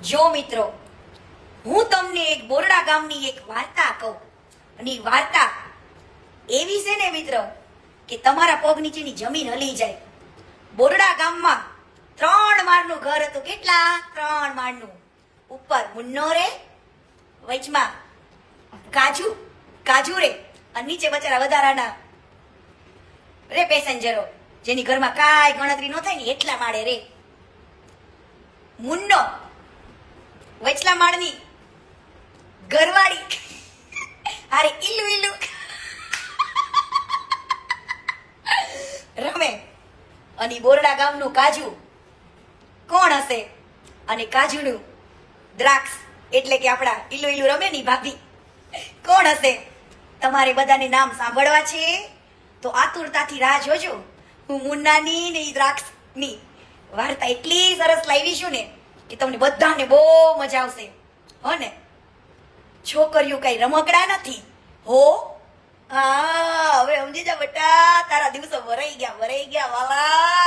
જો મિત્રો, હું તમને એક બોરડા ગામની એક વાર્તા કહું. અને ઈ વાર્તા એવી છે ને મિત્રો કે તમારા પગ નીચેની જમીન હલી જાય. બોરડા ગામમાં 3 માળનું ઘર હતું. કેટલા? 3 માળનું. ઉપર મુન્નો રે, વચમાં કાજુ રે, અને નીચે બચારા વધારાના રે પેસેન્જરો, જેની ઘરમાં કાંઈ ગણતરી ન થાય ને એટલા માળે રે. મુન્નો વચલા માળની ઘરવાળી અરે ઈલુ રમે. અને બોરડા ગામનું કાજુ કોણ હશે? અને કાજુનું દ્રાક્ષ એટલે કે આપણા ઈલુ રમે ની ભાભી કોણ હશે? તમારે બધાને નામ સાંભળવા છે તો આતુરતાથી રાહ જોજો. હું મુન્નાની ને ઈ દ્રાક્ષની વાર્તા એટલી સરસ લાવીશું ને કે તમને બધાને બહુ મજા આવશે. હો ને? છોકરીઓ કઈ રમકડા નથી હો. હા, હવે સમજી જા બેટા, તારા દિવસો વરાઈ ગયા વાલા.